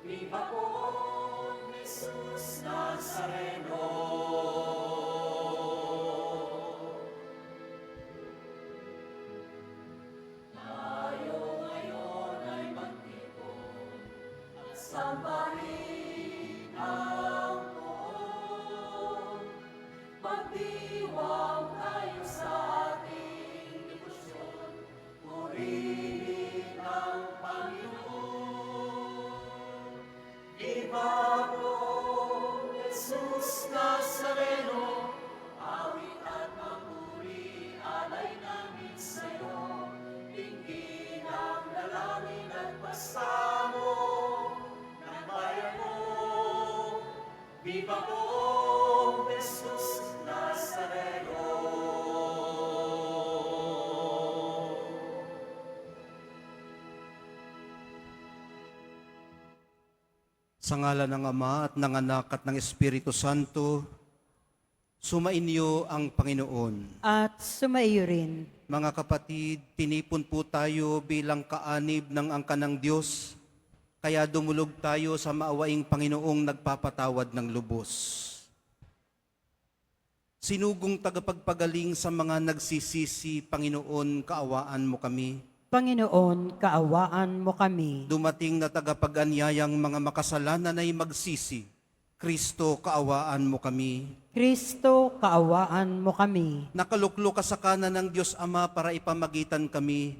Viva po, Jesus Nazareno. Tayo ngayon ay magtipon at sambahin ang poon. Magdiwang tayo sa ating devotion, purihin ang Panginoon. Viva po, Jesus Nazareno, awit at papuri, alay namin sa'yo. Tingin ang dalangin at pasamo ng bayan mo. Viva po, Jesus Nazareno. Sa ngalan ng Ama at ng Anak at ng Espiritu Santo, sumainyo ang Panginoon. At sumaiyo rin. Mga kapatid, tinipon po tayo bilang kaanib ng angka ng Diyos, kaya dumulog tayo sa maawaing Panginoong nagpapatawad ng lubos. Sinugong tagapagpagaling sa mga nagsisisi, Panginoon, kaawaan mo kami. Panginoon, kaawaan mo kami. Dumating na tagapag-anyayang mga makasalanan ay magsisi. Kristo, kaawaan mo kami. Kristo, kaawaan mo kami. Nakaluklo ka sa kanan ng Diyos Ama para ipamagitan kami.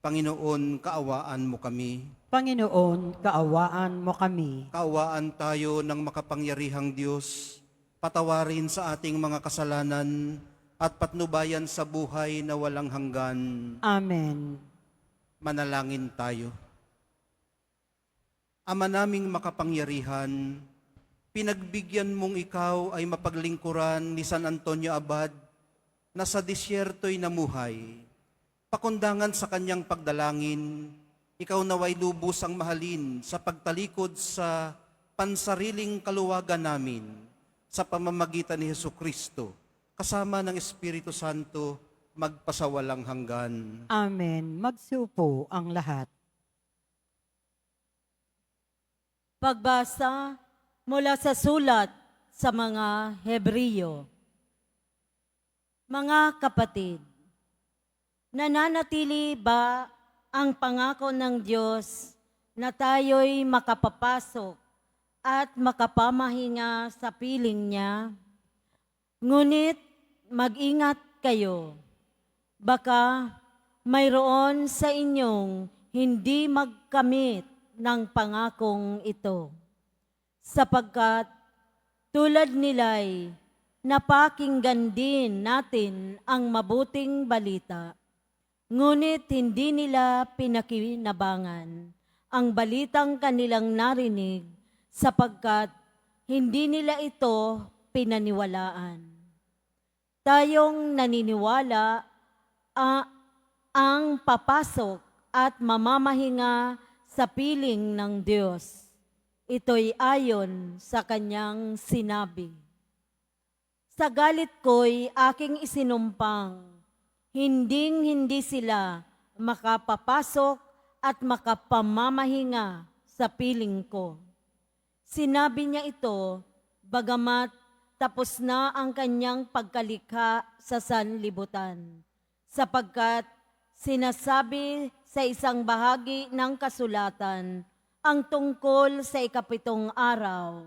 Panginoon, kaawaan mo kami. Panginoon, kaawaan mo kami. Kaawaan tayo ng makapangyarihang Diyos. Patawarin sa ating mga kasalanan at patnubayan sa buhay na walang hanggan. Amen. Manalangin tayo. Ama naming makapangyarihan, pinagbigyan mong ikaw ay mapaglingkuran ni San Antonio Abad na sa disyerto'y namuhay. Pakundangan sa kanyang pagdalangin, ikaw naway lubos ang mahalin sa pagtalikod sa pansariling kaluwagan namin sa pamamagitan ni Jesucristo, kasama ng Espiritu Santo, magpasawalang hanggan. Amen. Magsupo ang lahat. Pagbasa mula sa sulat sa mga Hebreo. Mga kapatid, nananatili ba ang pangako ng Diyos na tayo'y makapapasok at makapamahinga sa piling niya? Ngunit mag-ingat kayo. Baka mayroon sa inyong hindi magkamit ng pangakong ito, sapagkat tulad nila'y napakinggan din natin ang mabuting balita, ngunit hindi nila pinakinabangan ang balitang kanilang narinig sapagkat hindi nila ito pinaniwalaan. Tayong naniniwala ang papasok at mamamahinga sa piling ng Diyos. Ito'y ayon sa kanyang sinabi. Sa galit ko'y aking isinumpang, hindi sila makapapasok at makapamamahinga sa piling ko. Sinabi niya ito, bagamat tapos na ang kanyang pagkalikha sa sanlibutan, sapagkat sinasabi sa isang bahagi ng kasulatan ang tungkol sa ikapitong araw.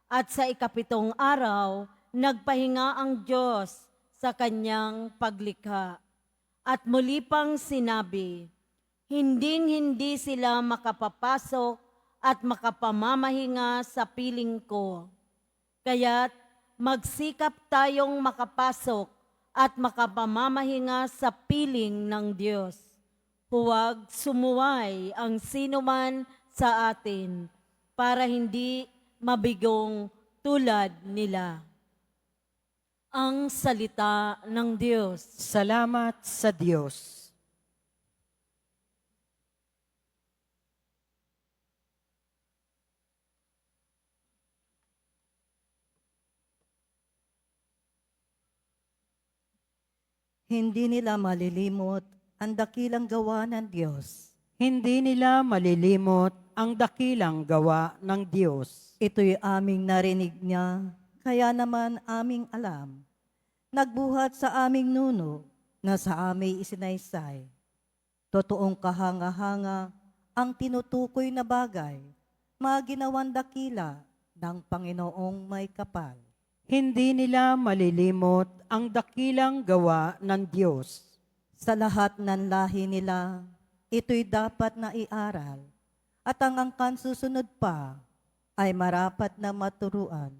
At sa ikapitong araw, nagpahinga ang Diyos sa kanyang paglikha. At muli pang sinabi, hindi sila makapapasok at makapamamahinga sa piling ko. Kaya't magsikap tayong makapasok at makapamamahinga sa piling ng Diyos. Huwag sumuway ang sinuman sa atin para hindi mabigong tulad nila. Ang salita ng Diyos. Salamat sa Diyos. Hindi nila malilimot ang dakilang gawa ng Diyos. Hindi nila malilimot ang dakilang gawa ng Diyos. Ito'y aming narinig niya, kaya naman aming alam. Nagbuhat sa aming nuno na sa aming isinaysay. Totoong kahanga-hanga ang tinutukoy na bagay, mga ginawan dakila ng Panginoong may kapal. Hindi nila malilimot ang dakilang gawa ng Diyos. Sa lahat ng lahi nila, ito'y dapat na iaral, at ang angkan susunod pa ay marapat na maturuan.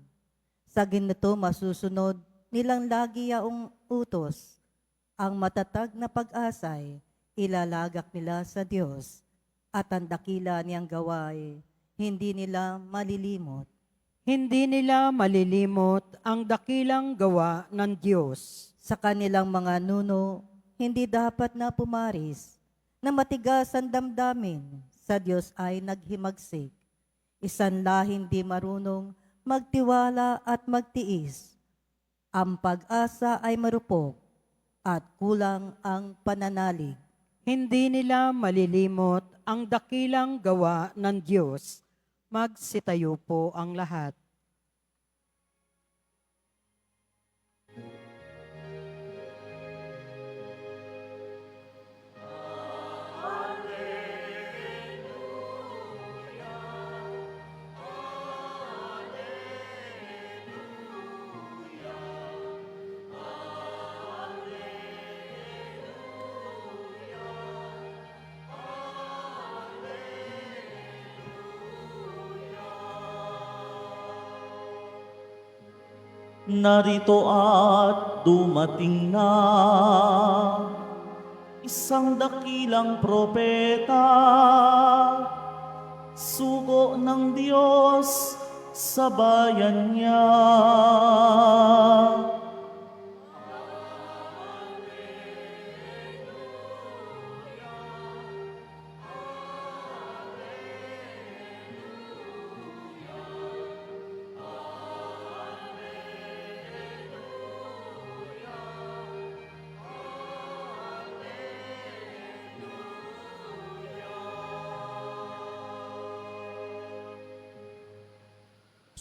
Sa ginito masusunod nilang lagi yaong utos, ang matatag na pag-asay ilalagak nila sa Diyos, at ang dakila niyang gawain hindi nila malilimot. Hindi nila malilimot ang dakilang gawa ng Diyos. Sa kanilang mga nuno, hindi dapat na pumaris, na matigas ang damdamin, sa Diyos ay naghimagsik. Isanla hindi marunong magtiwala at magtiis. Ang pag-asa ay marupok, at kulang ang pananalig. Hindi nila malilimot ang dakilang gawa ng Diyos. Magsitayo po ang lahat. Narito at dumating na isang dakilang propeta, sugo ng Diyos sa bayan niya.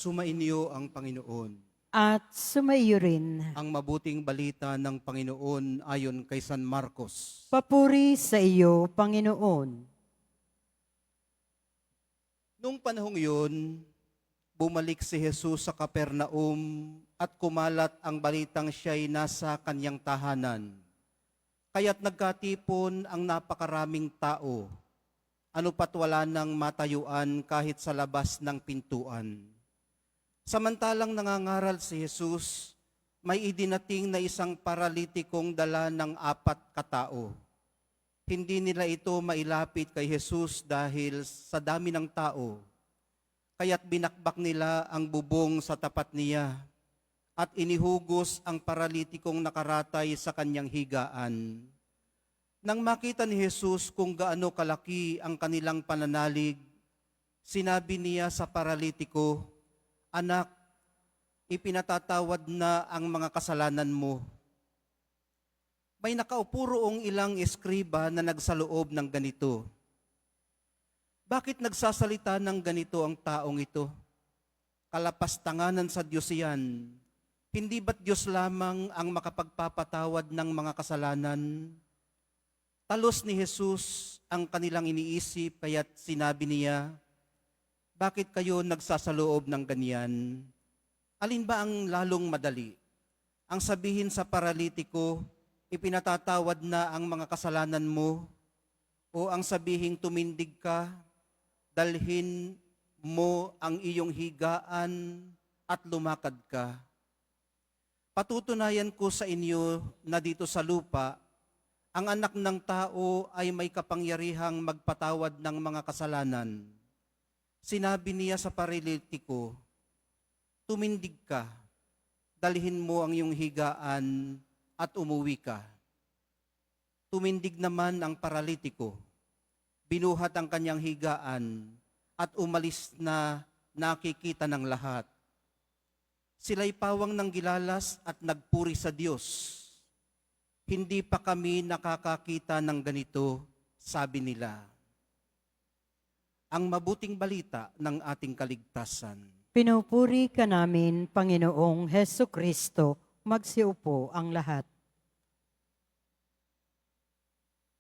Sumainyo ang Panginoon. At sumaiyo rin. Ang mabuting balita ng Panginoon ayon kay San Marcos. Papuri sa iyo, Panginoon. Nung panahong yun, bumalik si Jesus sa Capernaum at kumalat ang balitang siya'y nasa kanyang tahanan. Kaya't nagkatipon ang napakaraming tao. Ano pat wala nang matayuan kahit sa labas ng pintuan. Samantalang nangangaral si Jesus, may idinating na isang paralitikong dala ng 4 katao. Hindi nila ito mailapit kay Jesus dahil sa dami ng tao. Kaya't binakbak nila ang bubong sa tapat niya at inihugos ang paralitikong nakaratay sa kanyang higaan. Nang makita ni Jesus kung gaano kalaki ang kanilang pananalig, sinabi niya sa paralitiko, "Anak, ipinatatawad na ang mga kasalanan mo." May nakaupo roong ilang eskriba na nagsaloob ng ganito. Bakit nagsasalita ng ganito ang taong ito? Kalapastanganan sa Diyos iyan. Hindi ba't Diyos lamang ang makapagpapatawad ng mga kasalanan? Talos ni Jesus ang kanilang iniisip, kaya't sinabi niya, "Bakit kayo nagsasaloob ng ganyan? Alin ba ang lalong madali? Ang sabihin sa paralitiko, ipinatatawad na ang mga kasalanan mo, o ang sabihing tumindig ka, dalhin mo ang iyong higaan at lumakad ka? Patutunayan ko sa inyo na dito sa lupa, ang anak ng tao ay may kapangyarihang magpatawad ng mga kasalanan." Sinabi niya sa paralitiko, "Tumindig ka, dalhin mo ang iyong higaan at umuwi ka." Tumindig naman ang paralitiko, binuhat ang kanyang higaan at umalis na nakikita ng lahat. Sila'y pawang ng gilalas at nagpuri sa Diyos. "Hindi pa kami nakakakita ng ganito," sabi nila. ang mabuting balita ng ating kaligtasan. Pinupuri ka namin, Panginoong Heso Kristo, magsiupo ang lahat.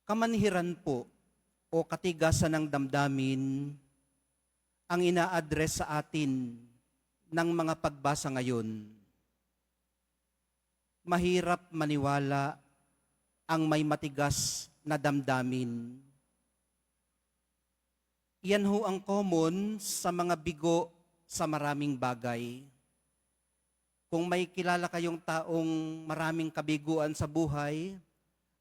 Kamanhiran po o katigasan ng damdamin ang ina-address sa atin ng mga pagbasa ngayon. Mahirap maniwala ang may matigas na damdamin. Yan ho ang common sa mga bigo sa maraming bagay. Kung may kilala kayong taong maraming kabiguan sa buhay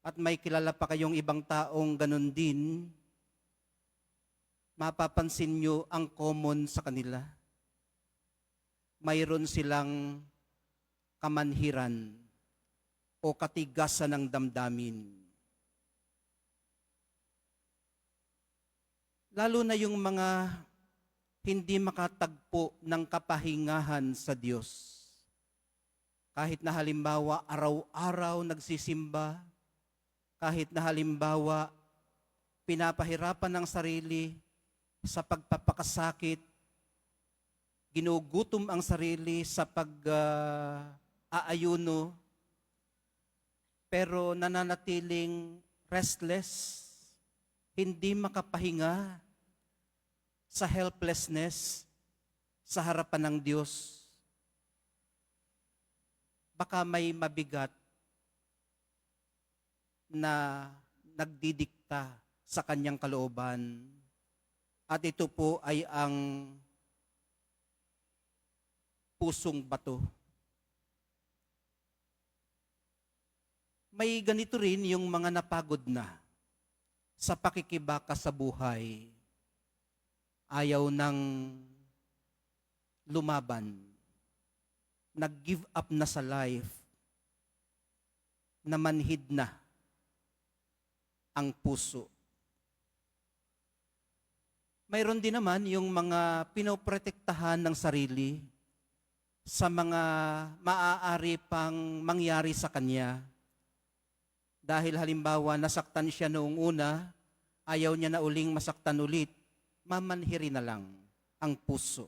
at may kilala pa kayong ibang taong ganun din, mapapansin nyo ang common sa kanila. Mayroon silang kamanhiran o katigasan ng damdamin. Lalo na yung mga hindi makatagpo ng kapahingahan sa Diyos. Kahit na halimbawa araw-araw nagsisimba, kahit na halimbawa pinapahirapan ng sarili sa pagpapakasakit, ginugutom ang sarili sa pag-aayuno, pero nananatiling restless, hindi makapahinga sa helplessness sa harapan ng Diyos. Baka may mabigat na nagdidikta sa kanyang kalooban. At ito po ay ang pusong bato. May ganito rin yung mga napagod na sa pakikibaka sa buhay. Ayaw nang lumaban. Nag-give up na sa life. Namanhid na ang puso. Mayroon din naman yung mga pinoprotektahan ng sarili sa mga maaari pang mangyari sa kanya. Dahil halimbawa nasaktan siya noong una, ayaw niya na uling masaktan ulit, mamanhiri na lang ang puso.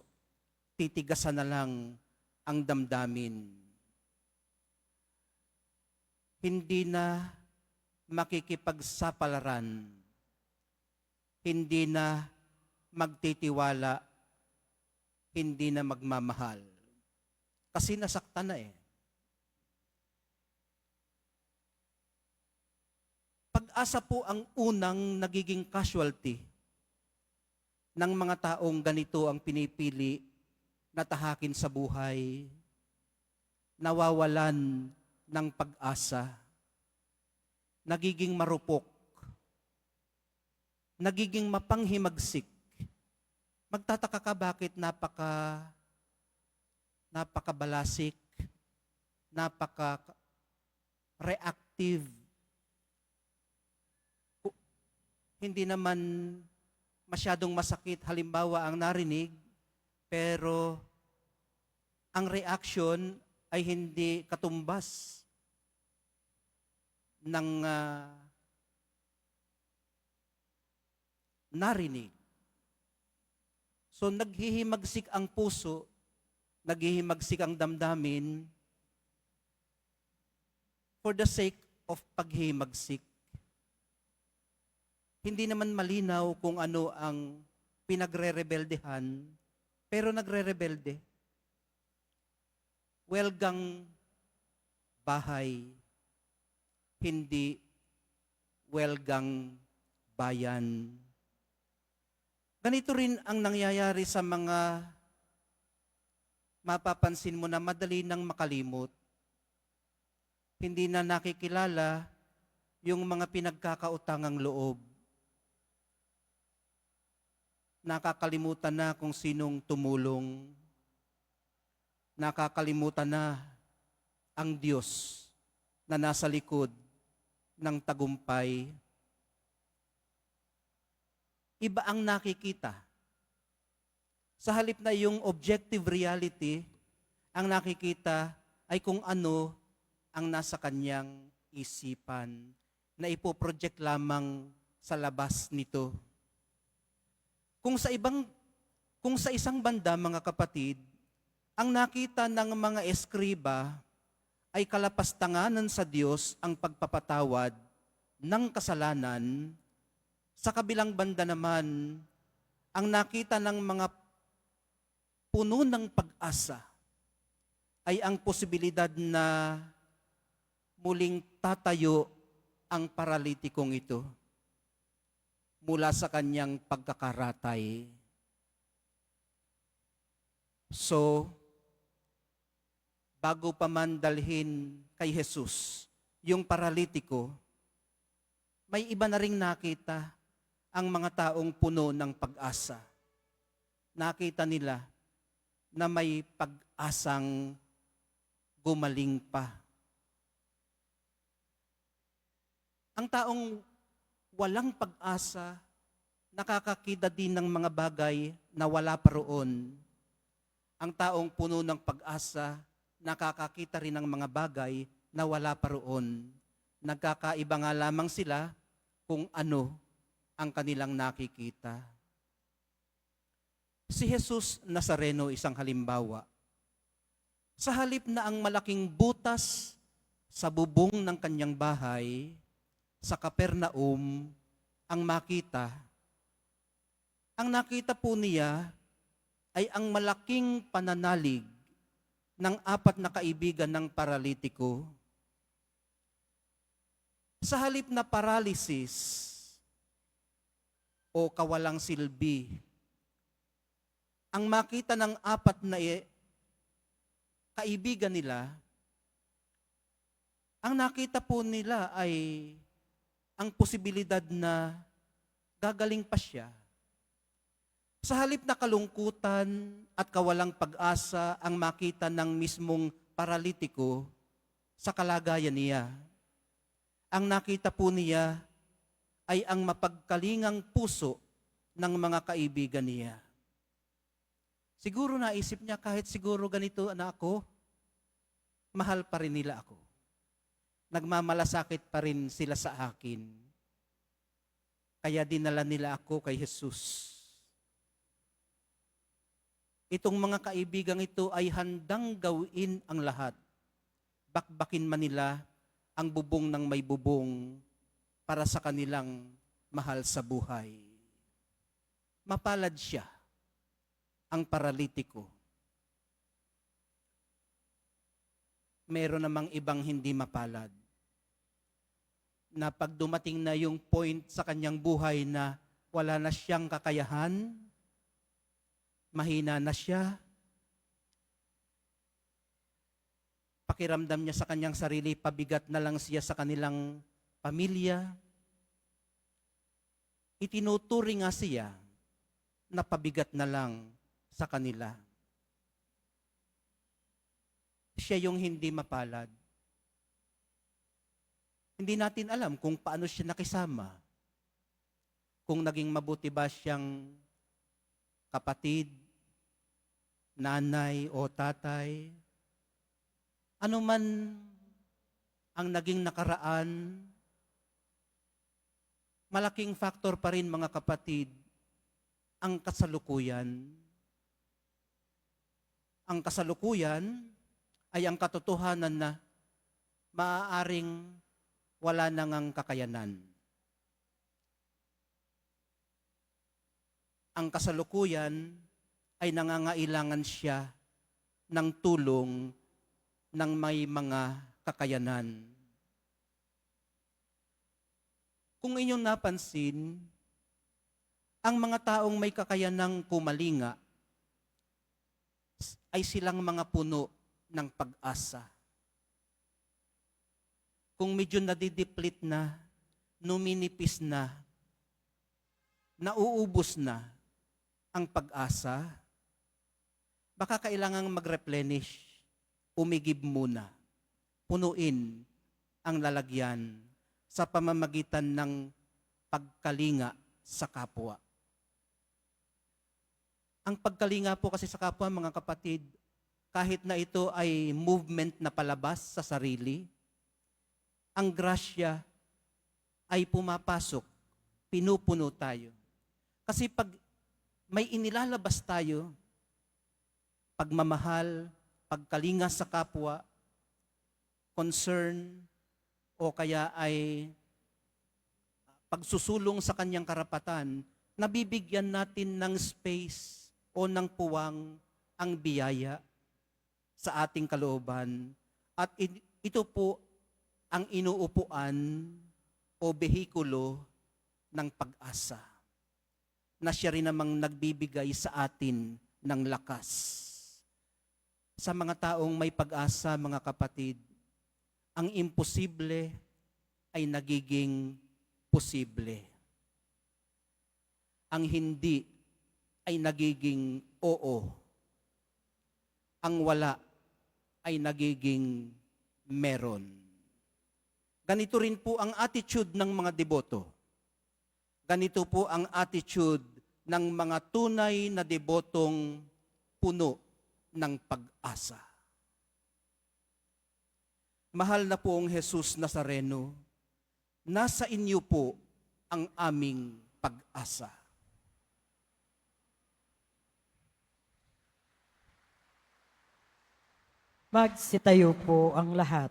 Titigasan na lang ang damdamin. Hindi na makikipagsapalaran. Hindi na magtitiwala. Hindi na magmamahal. Kasi nasaktan na eh. Pag-asa po ang unang nagiging casualty ng mga taong ganito ang pinipili na tahakin sa buhay, nawawalan ng pag-asa, nagiging marupok, nagiging mapanghimagsik. Magtataka ka bakit napakabalasik, napaka-reactive. Hindi naman masyadong masakit halimbawa ang narinig, pero ang reaction ay hindi katumbas ng narinig. So naghihimagsik ang puso, naghihimagsik ang damdamin for the sake of paghihimagsik. Hindi naman malinaw kung ano ang pinagre-rebeldehan, pero nagre-rebelde. Welgang bahay, hindi welgang bayan. Ganito rin ang nangyayari sa mga mapapansin mo na madali nang makalimot. Hindi na nakikilala yung mga pinagkakautangang loob. Nakakalimutan na kung sinong tumulong. Nakakalimutan na ang Diyos na nasa likod ng tagumpay. Iba ang nakikita. Sa halip na yung objective reality, ang nakikita ay kung ano ang nasa kanyang isipan na ipoproject lamang sa labas nito. Kung sa isang banda, mga kapatid, ang nakita ng mga eskriba ay kalapastanganan sa Diyos ang pagpapatawad ng kasalanan, sa kabilang banda naman, ang nakita ng mga puno ng pag-asa ay ang posibilidad na muling tatayo ang paralitikong ito mula sa kanyang pagkakaratay. So, bago pa man dalhin kay Jesus yung paralitiko, may iba na ring nakita ang mga taong puno ng pag-asa. Nakita nila na may pag-asang gumaling pa. Ang taong walang pag-asa, nakakakita din ng mga bagay na wala pa roon. Ang taong puno ng pag-asa, nakakakita rin ng mga bagay na wala pa roon. Nagkakaiba nga lamang sila kung ano ang kanilang nakikita. Si Jesus Nazareno isang halimbawa. Sa halip na ang malaking butas sa bubong ng kanyang bahay, sa Capernaum, ang makita, ang nakita po niya ay ang malaking pananalig ng 4 na kaibigan ng paralitiko. Sa halip na paralysis o kawalang silbi, ang makita ng 4 na kaibigan nila, ang nakita po nila ay ang posibilidad na gagaling pa siya. Sa halip na kalungkutan at kawalang pag-asa ang makita ng mismong paralitiko sa kalagayan niya, ang nakita po niya ay ang mapagkalingang puso ng mga kaibigan niya. Siguro naisip niya, kahit siguro ganito na ako, mahal pa rin nila ako. Nagmamalasakit pa rin sila sa akin. Kaya dinala nila ako kay Jesus. Itong mga kaibigang ito ay handang gawin ang lahat. Bakbakin man nila ang bubong ng may bubong para sa kanilang mahal sa buhay. Mapalad siya, ang paralitiko. Meron namang ibang hindi mapalad, na pag dumating na yung point sa kanyang buhay na wala na siyang kakayahan, mahina na siya, pakiramdam niya sa kanyang sarili, pabigat na lang siya sa kanilang pamilya, itinuturing nga siya na pabigat na lang sa kanila. Siya yung hindi mapalad. Hindi natin alam kung paano siya nakisama. Kung naging mabuti ba siyang kapatid, nanay o tatay. Ano man ang naging nakaraan, malaking factor pa rin, mga kapatid, ang kasalukuyan. Ang kasalukuyan ay ang katotohanan na maaaring wala nang ang kakayanan. Ang kasalukuyan ay nangangailangan siya ng tulong ng may mga kakayanan. Kung inyong napansin, ang mga taong may kakayanang kumalinga ay silang mga puno ng pag-asa. Kung medyo nadideplete na, numinipis na, nauubos na ang pag-asa, baka kailangang mag-replenish, umigib muna, punuin ang lalagyan sa pamamagitan ng pagkalinga sa kapwa. Ang pagkalinga po kasi sa kapwa, mga kapatid, kahit na ito ay movement na palabas sa sarili, ang grasya ay pumapasok, pinupuno tayo. Kasi pag may inilalabas tayo, pagmamahal, pagkalinga sa kapwa, concern, o kaya ay pagsusulong sa kanyang karapatan, nabibigyan natin ng space o ng puwang ang biyaya sa ating kalooban. At ito po ang inuupuan o behikulo ng pag-asa na siya rin namang nagbibigay sa atin ng lakas. Sa mga taong may pag-asa, mga kapatid, ang imposible ay nagiging posible. Ang hindi ay nagiging oo. Ang wala ay nagiging meron. Ganito rin po ang attitude ng mga deboto. Ganito po ang attitude ng mga tunay na debotong puno ng pag-asa. Mahal na poong Jesus Nazareno, nasa inyo po ang aming pag-asa. Magsitayo po ang lahat.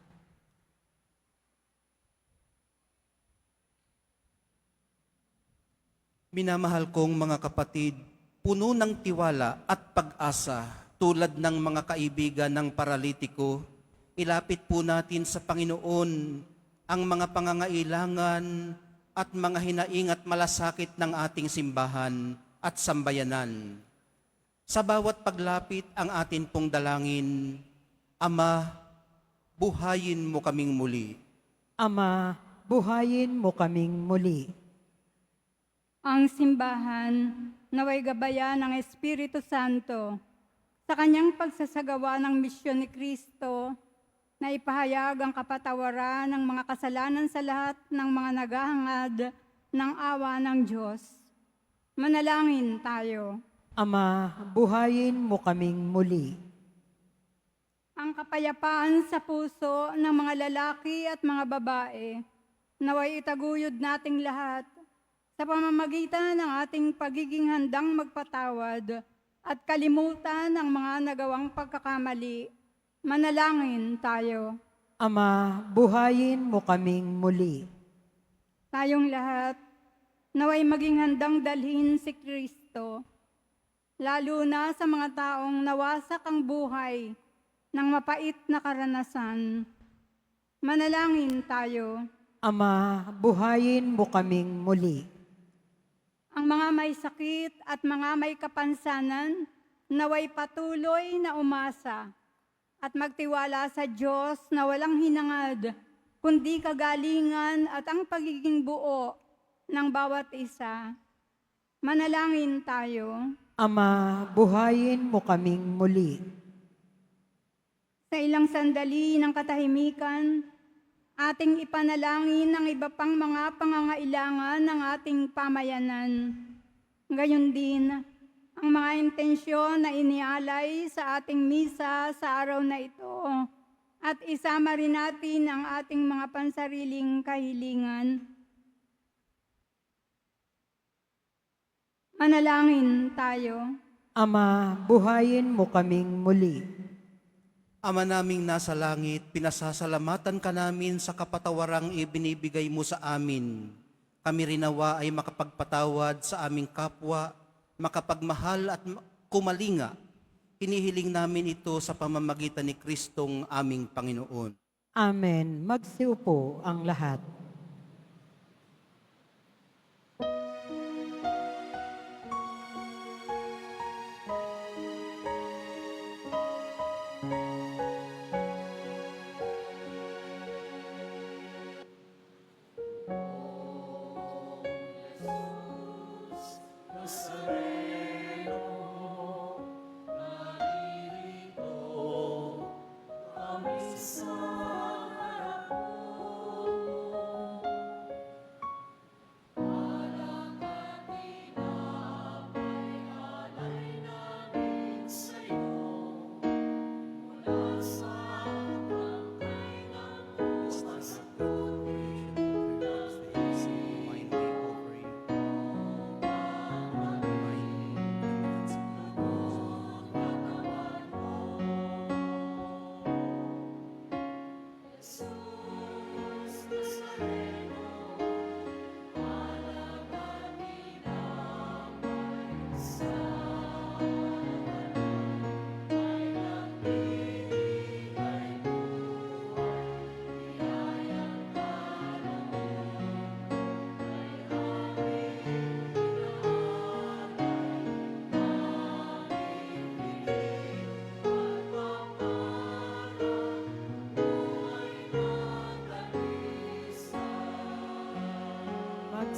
Minamahal kong mga kapatid, puno ng tiwala at pag-asa tulad ng mga kaibigan ng paralitiko, ilapit po natin sa Panginoon ang mga pangangailangan at mga hinaing at malasakit ng ating simbahan at sambayanan. Sa bawat paglapit ang atin pong dalangin, Ama, buhayin mo kaming muli. Ama, buhayin mo kaming muli. Ang simbahan naway gabayan ng Espiritu Santo sa kanyang pagsasagawa ng misyon ni Kristo na ipahayag ang kapatawaran ng mga kasalanan sa lahat ng mga naghahangad ng awa ng Diyos. Manalangin tayo. Ama, buhayin mo kaming muli. Ang kapayapaan sa puso ng mga lalaki at mga babae naway itaguyod nating lahat sa pamamagitan ng ating pagiging handang magpatawad at kalimutan ang mga nagawang pagkakamali. Manalangin tayo. Ama, buhayin mo kaming muli. Tayong lahat, naway maging handang dalhin si Kristo, lalo na sa mga taong nawasak ang buhay ng mapait na karanasan. Manalangin tayo. Ama, buhayin mo kaming muli. Ang mga may sakit at mga may kapansanan, naway patuloy na umasa at magtiwala sa Diyos na walang hinangad, kundi kagalingan at ang pagiging buo ng bawat isa. Manalangin tayo. Ama, buhayin mo kaming muli. Sa ilang sandali ng katahimikan, ating ipanalangin ang iba pang mga pangangailangan ng ating pamayanan. Gayon din, ang mga intensyon na inialay sa ating misa sa araw na ito at isama rin natin ang ating mga pansariling kahilingan. Manalangin tayo. Ama, buhayin mo kaming muli. Ama naming nasa langit, pinasasalamatan ka namin sa kapatawarang ibinibigay mo sa amin. Kami rin nawa ay makapagpatawad sa aming kapwa, makapagmahal at kumalinga. Hinihiling namin ito sa pamamagitan ni Kristong aming Panginoon. Amen. Magsiupo ang lahat.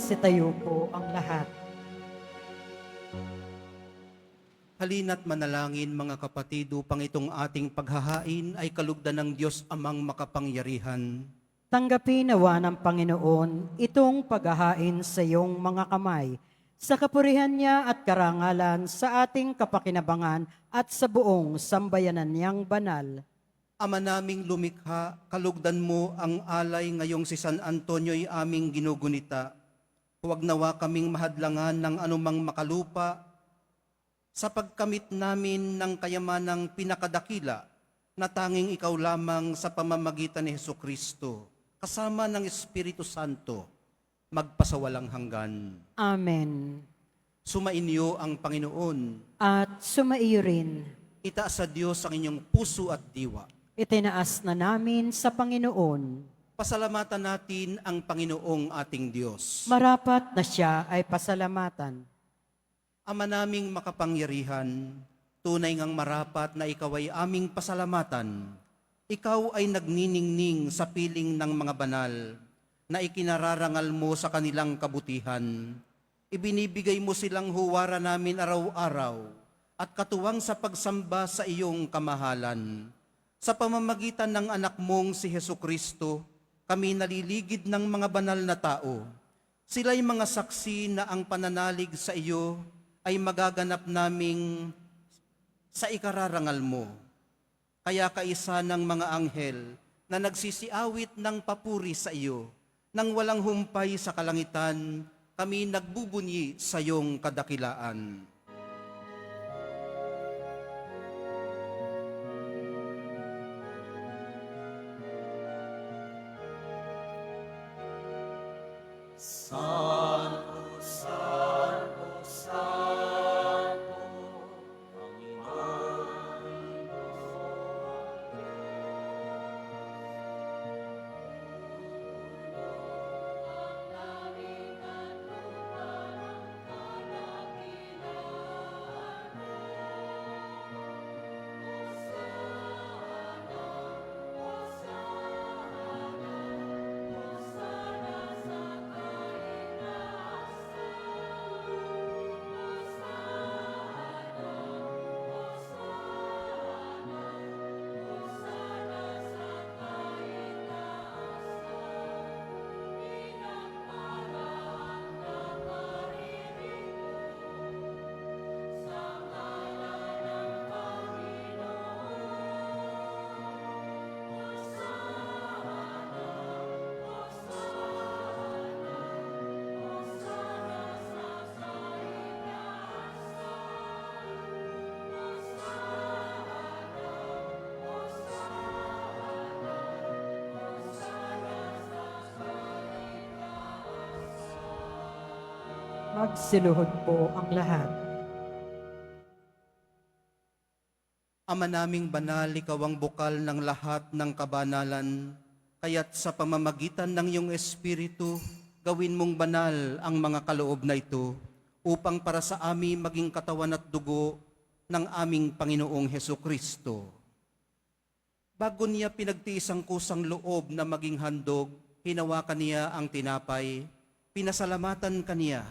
Magsitayo po ang lahat. Halina't manalangin mga kapatid upang itong ating paghahain ay kalugdan ng Diyos amang makapangyarihan. Tanggapin nawa ng Panginoon itong paghahain sa iyong mga kamay, sa kapurihan niya at karangalan sa ating kapakinabangan at sa buong sambayanan niyang banal. Ama naming lumikha, kalugdan mo ang alay ngayong si San Antonio'y aming ginugunita. Huwag nawa kaming mahadlangan ng anumang makalupa sa pagkamit namin ng kayamanang pinakadakila na tanging ikaw lamang sa pamamagitan ni Hesukristo, kasama ng Espiritu Santo, magpasawalang hanggan. Amen. Sumainyo ang Panginoon. At sumaiyo rin, Itaas sa Diyos ang inyong puso at diwa. itinaas na namin sa Panginoon. Pasalamatan natin ang Panginoong ating Diyos. Marapat na siya ay pasalamatan. Ama naming makapangyarihan, tunay ngang marapat na ikaw ay aming pasalamatan. Ikaw ay nagniningning sa piling ng mga banal na ikinararangal mo sa kanilang kabutihan. Ibinibigay mo silang huwara namin araw-araw at katuwang sa pagsamba sa iyong kamahalan. Sa pamamagitan ng anak mong si Hesukristo, kami naliligid ng mga banal na tao. Sila'y mga saksi na ang pananalig sa iyo ay magaganap naming sa ikararangal mo. Kaya kaisa ng mga anghel na nagsisiawit ng papuri sa iyo, nang walang humpay sa kalangitan, kami nagbubunyi sa iyong kadakilaan. Santo, Santo, Santo, Magsiluhod po ang lahat. Ama naming banal, ikaw ang bukal ng lahat ng kabanalan, kaya't sa pamamagitan ng iyong Espiritu, gawin mong banal ang mga kaloob na ito, upang para sa amin maging katawan at dugo ng aming Panginoong Hesukristo. Bago niya pinagtiis ang kusang loob na maging handog, hinawakan niya ang tinapay, pinasalamatan kaniya,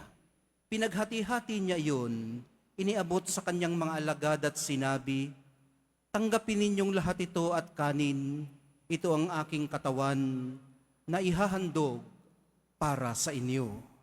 pinaghati-hati niya iyon, iniabot sa kanyang mga alagad at sinabi, "Tanggapin ninyong lahat ito at kanin, ito ang aking katawan na ihahandog para sa inyo."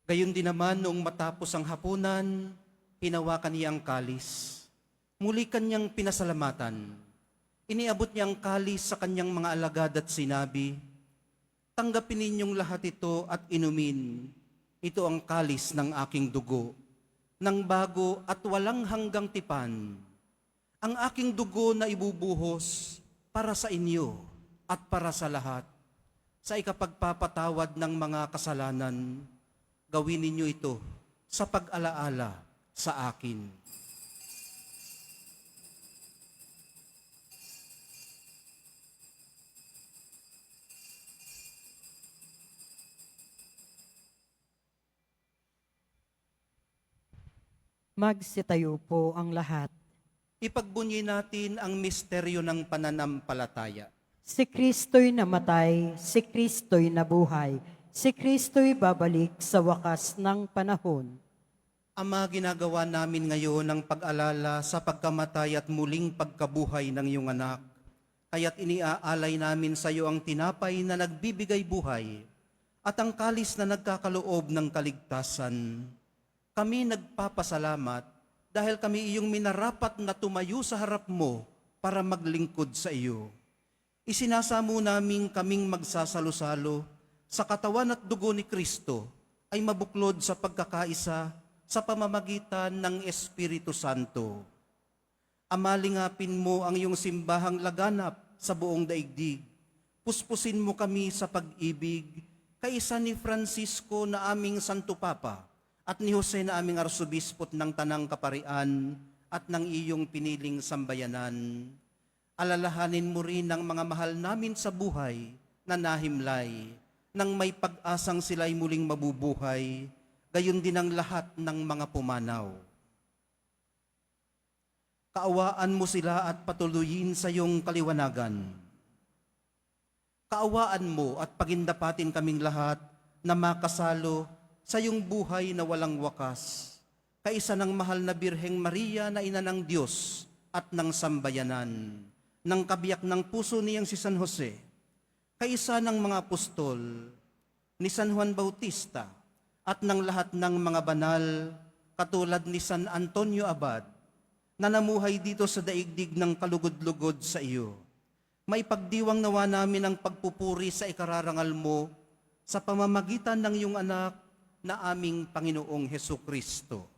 Gayon din naman noong matapos ang hapunan, hinawakan niya ang kalis. Muli kanyang pinasalamatan. Iniabot niya ang kalis sa kanyang mga alagad at sinabi, "Tanggapin ninyong lahat ito at inumin. Ito ang kalis ng aking dugo, ng bago at walang hanggang tipan. Ang aking dugo na ibubuhos para sa inyo at para sa lahat, sa ikapagpapatawad ng mga kasalanan. Gawin ninyo ito sa pag-alaala sa akin." Magsitayo po ang lahat. Ipagbunyi natin ang misteryo ng pananampalataya. Si Kristo'y namatay, si Kristo'y nabuhay, si Kristo'y babalik sa wakas ng panahon. Ama, ginagawa namin ngayon ang pag-alala sa pagkamatay at muling pagkabuhay ng iyong anak. Kaya't iniaalay namin sa iyo ang tinapay na nagbibigay buhay at ang kalis na nagkakaloob ng kaligtasan. Kami nagpapasalamat dahil kami iyong minarapat na tumayo sa harap mo para maglingkod sa iyo. Isinasamo namin kaming magsasalo-salo sa katawan at dugo ni Kristo ay mabuklod sa pagkakaisa sa pamamagitan ng Espiritu Santo. Amalingapin mo ang iyong simbahang laganap sa buong daigdig. Puspusin mo kami sa pag-ibig, kaisa ni Francisco na aming Santo Papa at ni Jose na aming Arsobispot ng Tanang Kaparian at ng iyong piniling sambayanan. Alalahanin mo rin ang mga mahal namin sa buhay na nahimlay, nang may pag-asang sila'y muling mabubuhay, gayon din ang lahat ng mga pumanaw. Kaawaan mo sila at patuloyin sa iyong kaliwanagan. Kaawaan mo at pagindapatin kaming lahat na makasalo sa iyong buhay na walang wakas, kaisa ng mahal na Birheng Maria na ina ng Diyos at ng sambayanan, ng kabiyak ng puso niyang si San Jose, kaisa ng mga apostol, ni San Juan Bautista, at ng lahat ng mga banal, katulad ni San Antonio Abad, na namuhay dito sa daigdig ng kalugod-lugod sa iyo. May pagdiwang nawa namin ang pagpupuri sa ikararangal mo sa pamamagitan ng iyong anak na aming Panginoong Hesukristo.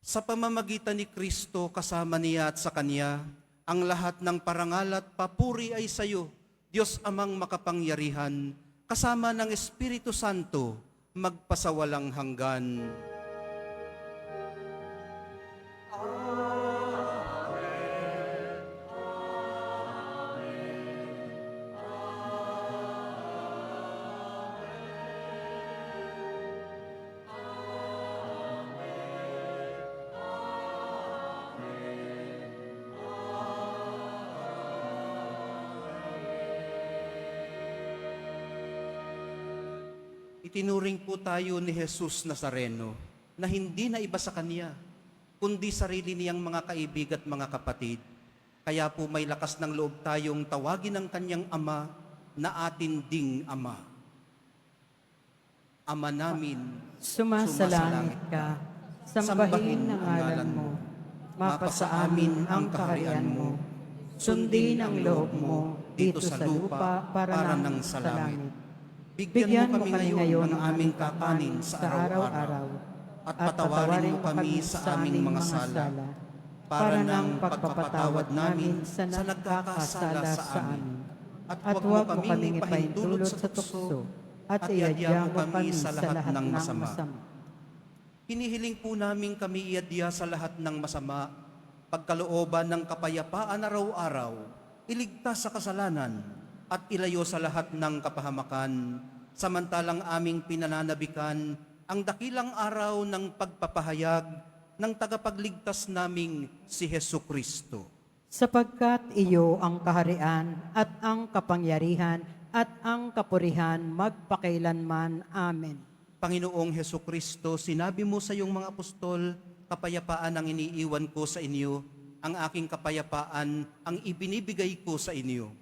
Sa pamamagitan ni Kristo, kasama niya at sa Kanya, ang lahat ng parangal at papuri ay sa iyo, Diyos Amang makapangyarihan, kasama ng Espiritu Santo, magpasawalang hanggan. Itinuring po tayo ni Jesus Nazareno na hindi na iba sa Kanya, kundi sarili niyang mga kaibig at mga kapatid. Kaya po may lakas ng loob tayong tawagin ang Kanyang Ama na atin ding Ama. Ama namin, Sumasalangit ka, sambahin ang ngalan mo, mapasa amin ang kaharian mo, sundin ang loob mo dito sa lupa para nang sa langit. Bigyan mo kami ngayon ng aming kakanin sa araw-araw at patawarin mo kami sa aming mga sala para ng pagpapatawad namin sa nagkakasala sa amin. At huwag mo kaming ipahintulot sa tukso at iadya mo kami sa lahat ng masama. Hinihiling po namin kami iadya sa lahat ng masama, pagkalooban ng kapayapaan araw-araw, iligtas sa kasalanan, at ilayo sa lahat ng kapahamakan, samantalang aming pinananabikan ang dakilang araw ng pagpapahayag ng tagapagligtas naming si Hesukristo. Sapagkat iyo ang kaharian at ang kapangyarihan at ang kapurihan magpakailanman. Amen. Panginoong Hesukristo, sinabi mo sa iyong mga apostol, kapayapaan ang iniiwan ko sa inyo, ang aking kapayapaan ang ibinibigay ko sa inyo.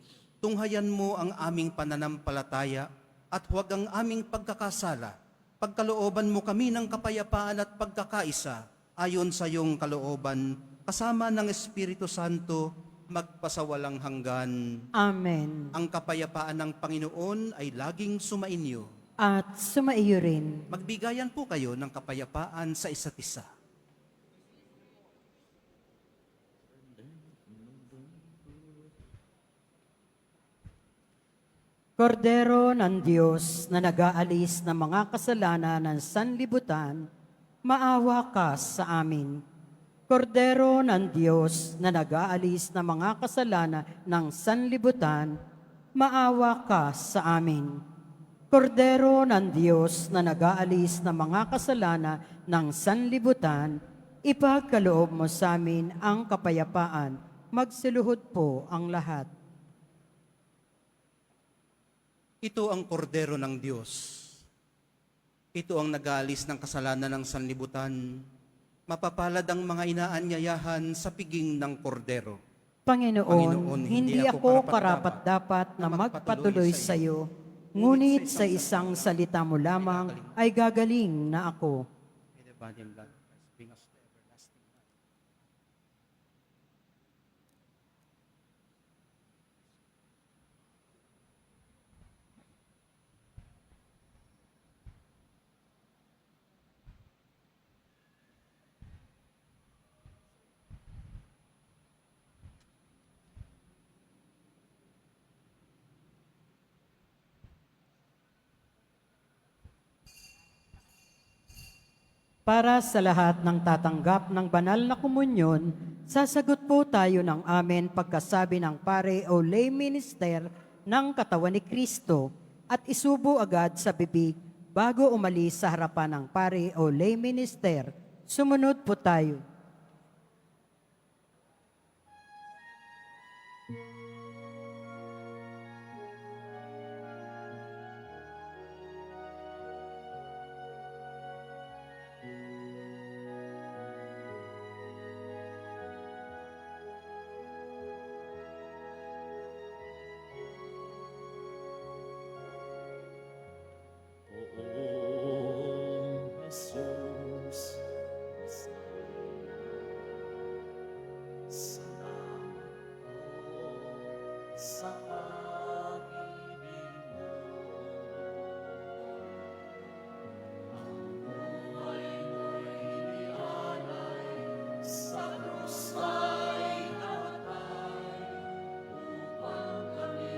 Tunghayan mo ang aming pananampalataya at huwag ang aming pagkakasala. Pagkalooban mo kami ng kapayapaan at pagkakaisa ayon sa iyong kalooban, kasama ng Espiritu Santo, magpasawalang hanggan. Amen. Ang kapayapaan ng Panginoon ay laging sumainyo. At sumaiyo rin. Magbigayan po kayo ng kapayapaan sa isa't isa. Kordero ng Diyos na nag-aalis ng mga kasalanan ng sanlibutan, maawa ka sa amin. Kordero ng Diyos na nag-aalis ng mga kasalanan ng sanlibutan, maawa ka sa amin. Kordero ng Diyos na nag-aalis ng mga kasalanan ng sanlibutan, ipagkaloob mo sa amin ang kapayapaan. Magsiluhod po ang lahat. Ito ang kordero ng Diyos. Ito ang nag-aalis ng kasalanan ng sanlibutan. Mapapalad ang mga inaanyayahan sa piging ng kordero. Panginoon, hindi ako karapat-dapat na magpatuloy sa iyo, ngunit sa isang salita mo lamang ay gagaling na ako. May the body and blood of Christ bring us to everlasting life. Para sa lahat ng tatanggap ng banal na komunyon, sasagot po tayo ng amen pagkasabi ng pare o lay minister ng katawan ni Kristo at isubo agad sa bibig bago umalis sa harapan ng pare o lay minister. Sumunod po tayo. Poong Jesus, Messiah, salamat po sa pag-ibig mo. Ang buhay mo'y inialay, sa krus ay namatay, upang kami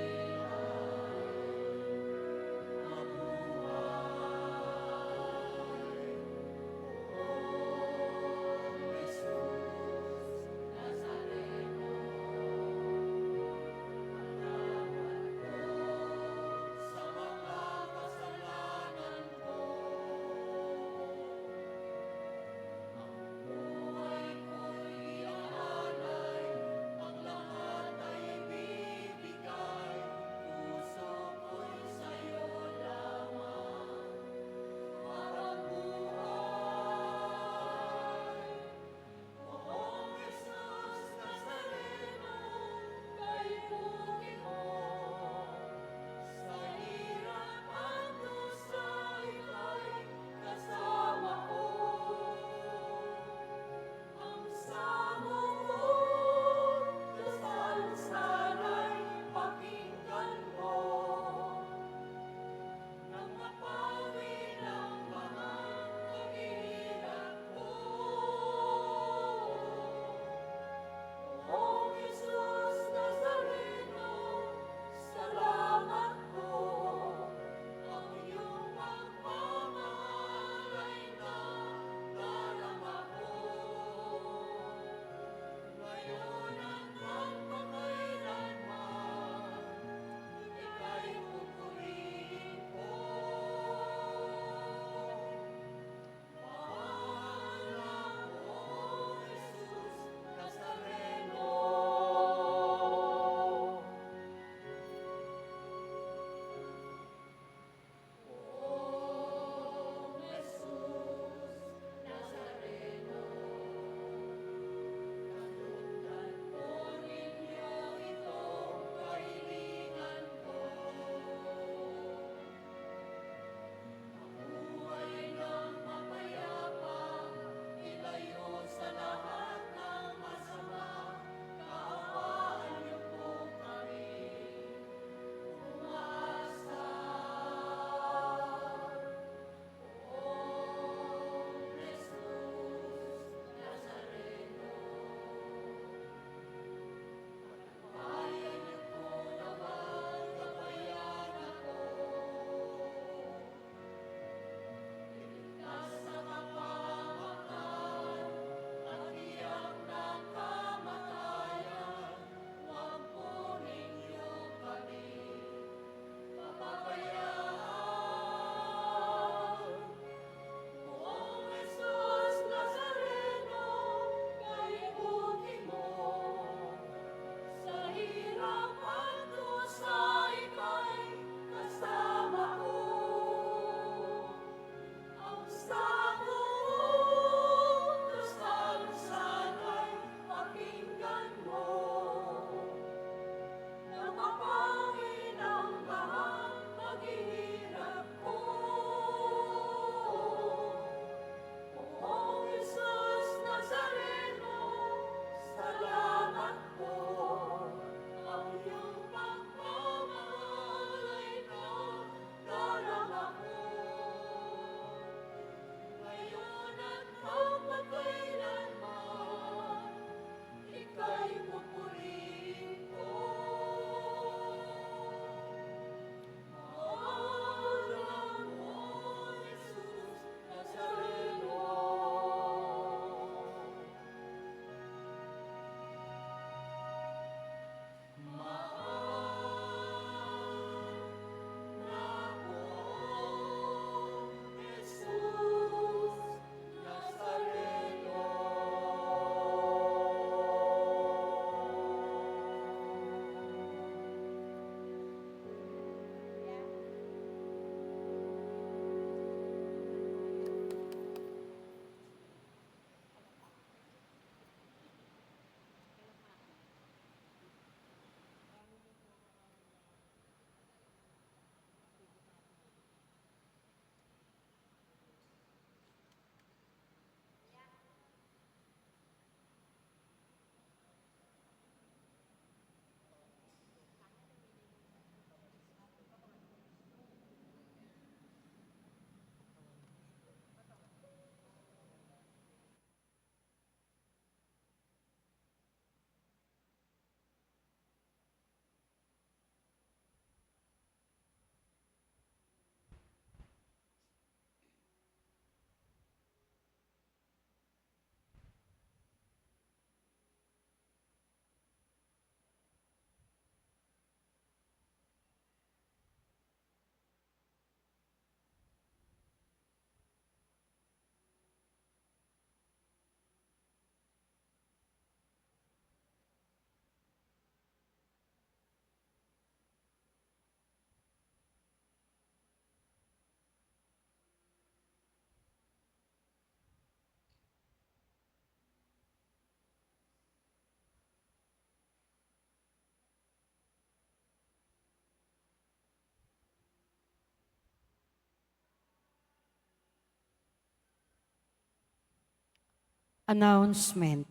Announcement.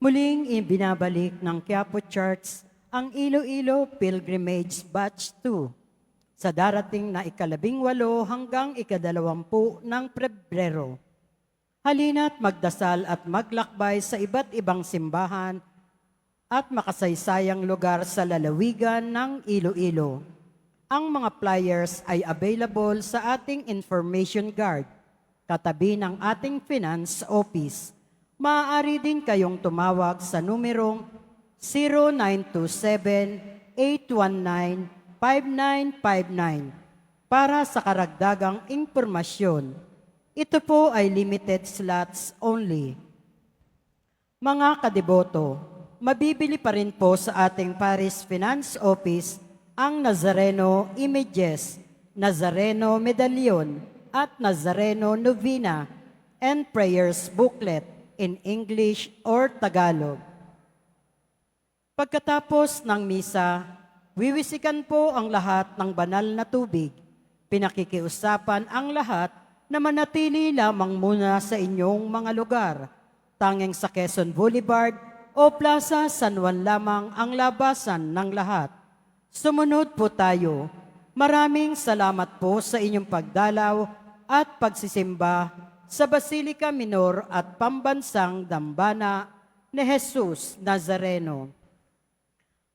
Muling ibinabalik ng Quiapo Church ang Iloilo Pilgrimage Batch 2 sa darating na ika-18 hanggang ika-20 ng Pebrero. Halina't magdasal at maglakbay sa iba't ibang simbahan at makasaysayang lugar sa lalawigan ng Iloilo. Ang mga flyers ay available sa ating information card, katabi ng ating finance office. Maaari din kayong tumawag sa numerong 0927-819-5959 para sa karagdagang impormasyon. Ito po ay limited slots only. Mga kadeboto, mabibili pa rin po sa ating Paris Finance Office ang Nazareno Images, Nazareno Medallion, at Nazareno Novena and Prayers Booklet in English or Tagalog. Pagkatapos ng misa, wiwisikan po ang lahat ng banal na tubig. Pinakikiusapan ang lahat na manatili lamang muna sa inyong mga lugar. Tanging sa Quezon Boulevard o Plaza San Juan lamang ang labasan ng lahat. Sumunod po tayo. Maraming salamat po sa inyong pagdalaw at pagsisimba sa Basilica Minor at Pambansang Dambana ni Jesus Nazareno.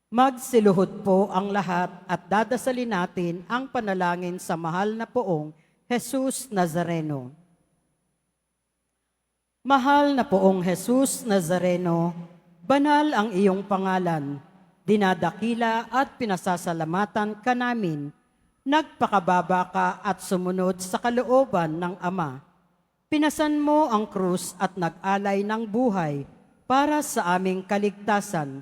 Magsiluhod po ang lahat at dadasalin natin ang panalangin sa mahal na poong Jesus Nazareno. Mahal na poong Jesus Nazareno, banal ang iyong pangalan, dinadakila at pinasasalamatan ka namin, nagpakababa ka at sumunod sa kalooban ng Ama. Pinasan mo ang krus at nag-alay ng buhay para sa aming kaligtasan.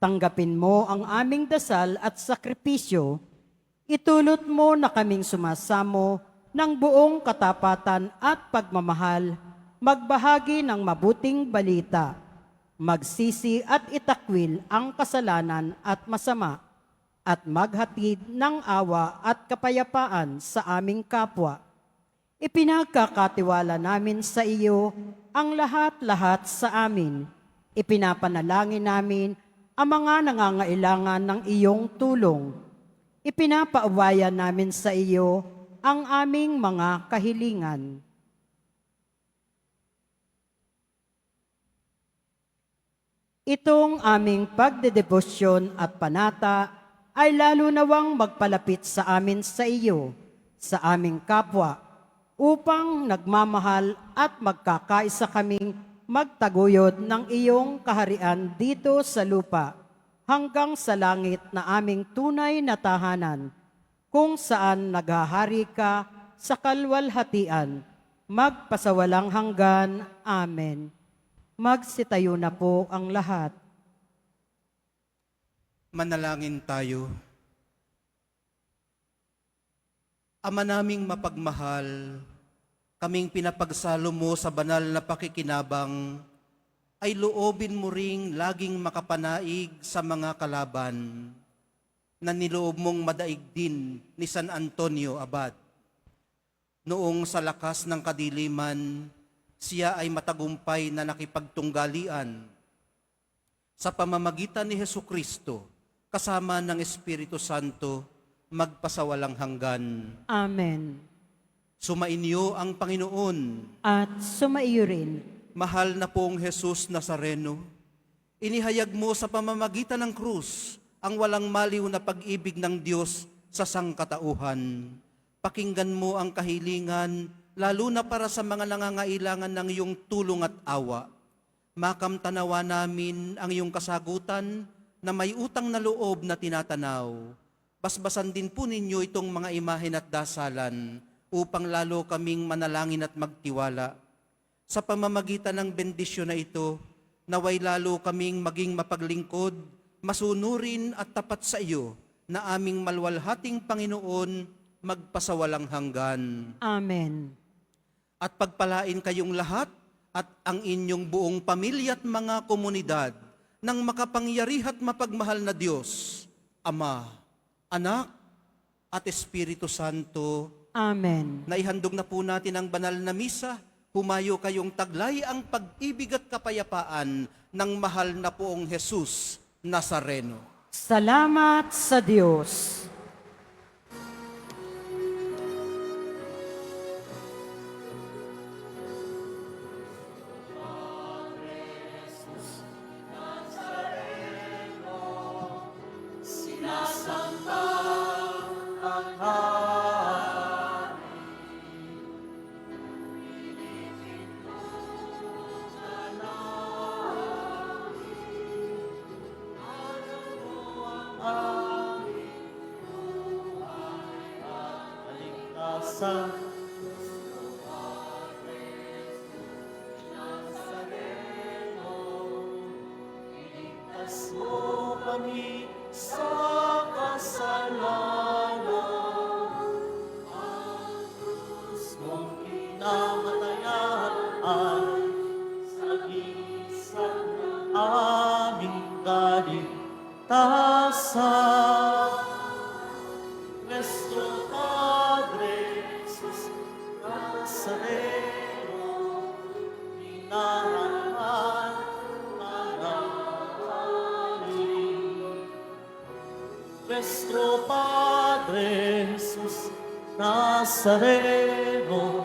Tanggapin mo ang aming dasal at sakripisyo. Itulot mo na kaming sumasamo ng buong katapatan at pagmamahal, magbahagi ng mabuting balita, magsisi at itakwil ang kasalanan at masama, at maghatid ng awa at kapayapaan sa aming kapwa. Ipinagkakatiwala namin sa iyo ang lahat-lahat sa amin. Ipinapanalangin namin ang mga nangangailangan ng iyong tulong. Ipinapaubayan namin sa iyo ang aming mga kahilingan. Itong aming pagdedebosyon at panata ay lalo nawang magpalapit sa amin sa iyo, sa aming kapwa, upang nagmamahal at magkakaisa kaming magtaguyod ng iyong kaharian dito sa lupa hanggang sa langit na aming tunay na tahanan, kung saan naghahari ka sa kalwalhatian, magpasawalang hanggan. Amen. Magsitayo na po ang lahat. Manalangin tayo. Ama naming mapagmahal, kaming pinapagsalo mo sa banal na pakikinabang, ay loobin mo ring laging makapanaig sa mga kalaban na niloob mong madaig din ni San Antonio Abad. Noong sa lakas ng kadiliman, siya ay matagumpay na nakipagtunggalian sa pamamagitan ni Hesukristo kasama ng Espiritu Santo magpasawalang hanggan. Amen. Sumainyo ang Panginoon. At sumaiyo rin. Mahal na pong Jesus Nazareno, inihayag mo sa pamamagitan ng krus ang walang maliw na pag-ibig ng Diyos sa sangkatauhan. Pakinggan mo ang kahilingan, lalo na para sa mga nangangailangan ng iyong tulong at awa. Makamtanawa namin ang iyong kasagutan na may utang na loob na tinatanaw. Basbasan din po ninyo itong mga imahen at dasalan upang lalo kaming manalangin at magtiwala. Sa pamamagitan ng bendisyon na ito, naway lalo kaming maging mapaglingkod, masunurin at tapat sa iyo na aming malwalhating Panginoon magpasawalang hanggan. Amen. At pagpalain kayong lahat at ang inyong buong pamilya at mga komunidad ng makapangyarihan at mapagmahal na Diyos, Ama, Anak, at Espiritu Santo. Amen. Naihandog na po natin ang banal na misa. Humayo kayong taglay ang pag-ibig at kapayapaan ng mahal na poong Jesus Nazareno. Salamat sa Diyos. Kaligtasan iligtas mo kami sa kasalanan. Ang krus mong kinamatayan ay sagisag ng aming kaligtasan. Nuestro Padre Jesus Nazareno, minahal manalangin. Nuestro Padre Jesus Nazareno,